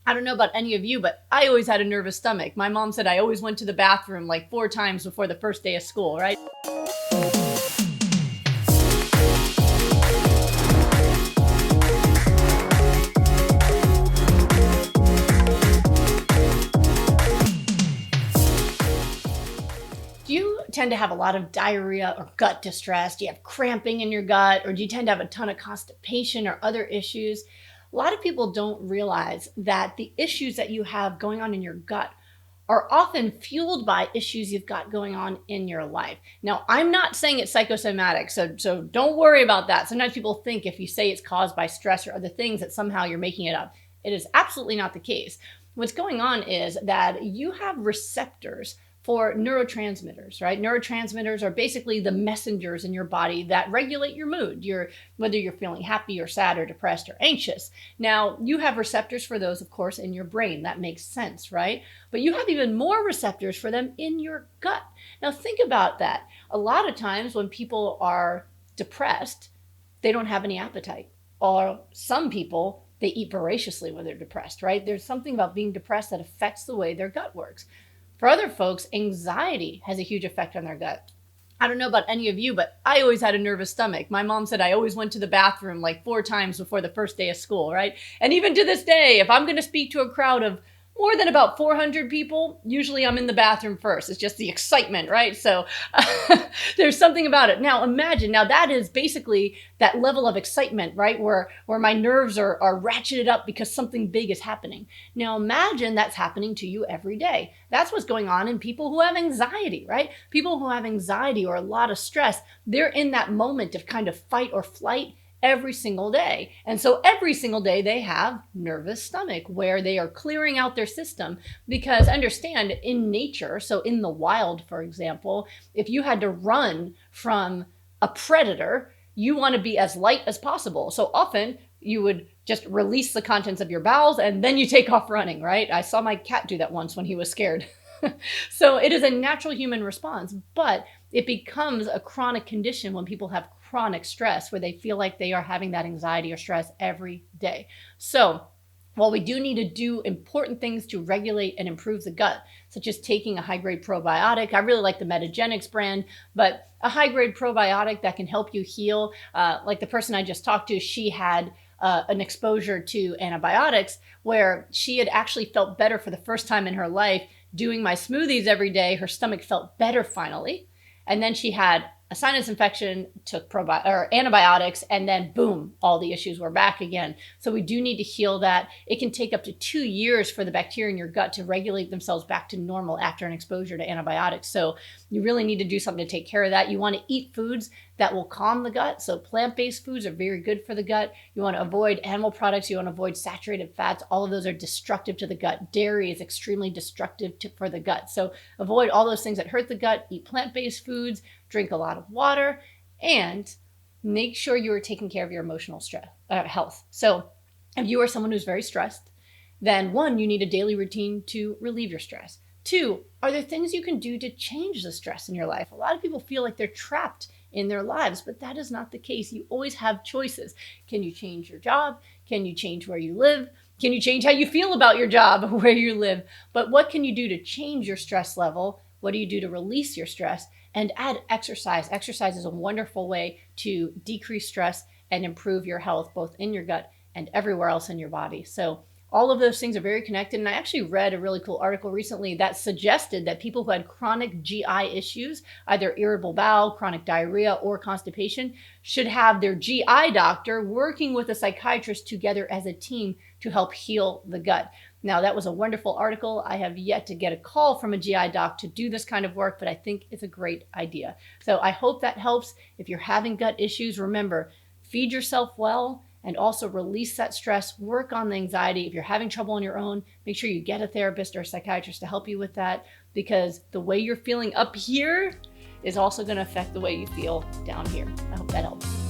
I don't know about any of you, but I always had a nervous stomach. My mom said I always went to the bathroom like 4 times before the first day of school, right? Do you tend to have a lot of diarrhea or gut distress? Do you have cramping in your gut? Or do you tend to have a ton of constipation or other issues? A lot of people don't realize that the issues that you have going on in your gut are often fueled by issues you've got going on in your life. Now, I'm not saying it's psychosomatic, so don't worry about that. Sometimes people think if you say it's caused by stress or other things that somehow you're making it up. It is absolutely not the case. What's going on is that you have receptors for neurotransmitters, right? Neurotransmitters are basically the messengers in your body that regulate your mood, whether you're feeling happy or sad or depressed or anxious. Now, you have receptors for those, of course, in your brain. That makes sense, right? But you have even more receptors for them in your gut. Now, think about that. A lot of times when people are depressed, they don't have any appetite. Or some people, they eat voraciously when they're depressed, right? There's something about being depressed that affects the way their gut works. For other folks, anxiety has a huge effect on their gut. I don't know about any of you, but I always had a nervous stomach. My mom said I always went to the bathroom like 4 times before the first day of school, right? And even to this day, if I'm going to speak to a crowd of more than about 400 people, usually I'm in the bathroom first. It's just the excitement, right? So there's something about it. Now imagine, now that is basically that level of excitement, right? Where my nerves are ratcheted up because something big is happening. Now imagine that's happening to you every day. That's what's going on in people who have anxiety, right? People who have anxiety or a lot of stress, they're in that moment of kind of fight or flight every single day. And so every single day they have nervous stomach where they are clearing out their system, because understand, in nature, so in the wild, for example, if you had to run from a predator, you want to be as light as possible. So often you would just release the contents of your bowels and then you take off running, right? I saw my cat do that once when he was scared. So it is a natural human response, but it becomes a chronic condition when people have chronic stress where they feel like they are having that anxiety or stress every day. So while we do need to do important things to regulate and improve the gut, such as taking a high-grade probiotic, I really like the Metagenics brand, but a high-grade probiotic that can help you heal, like the person I just talked to, she had an exposure to antibiotics where she had actually felt better for the first time in her life doing my smoothies every day. Her stomach felt better finally. And then she had a sinus infection, took antibiotics, and then boom, all the issues were back again. So we do need to heal that. It can take up to 2 years for the bacteria in your gut to regulate themselves back to normal after an exposure to antibiotics. So you really need to do something to take care of that. You want to eat foods that will calm the gut. So plant-based foods are very good for the gut. You want to avoid animal products. You want to avoid saturated fats. All of those are destructive to the gut. Dairy is extremely destructive for the gut. So avoid all those things that hurt the gut. Eat plant-based foods. Drink a lot of water, and make sure you are taking care of your emotional health. So if you are someone who's very stressed, then 1, you need a daily routine to relieve your stress. 2, are there things you can do to change the stress in your life? A lot of people feel like they're trapped in their lives, but that is not the case. You always have choices. Can you change your job? Can you change where you live? Can you change how you feel about your job, where you live? But what can you do to change your stress level? What do you do to release your stress? And add exercise. Exercise is a wonderful way to decrease stress and improve your health, both in your gut and everywhere else in your body. So all of those things are very connected. And I actually read a really cool article recently that suggested that people who had chronic GI issues, either irritable bowel, chronic diarrhea, or constipation, should have their GI doctor working with a psychiatrist together as a team to help heal the gut. Now, that was a wonderful article. I have yet to get a call from a GI doc to do this kind of work, but I think it's a great idea. So I hope that helps. If you're having gut issues, remember, feed yourself well and also release that stress. Work on the anxiety. If you're having trouble on your own, make sure you get a therapist or a psychiatrist to help you with that, because the way you're feeling up here is also going to affect the way you feel down here. I hope that helps.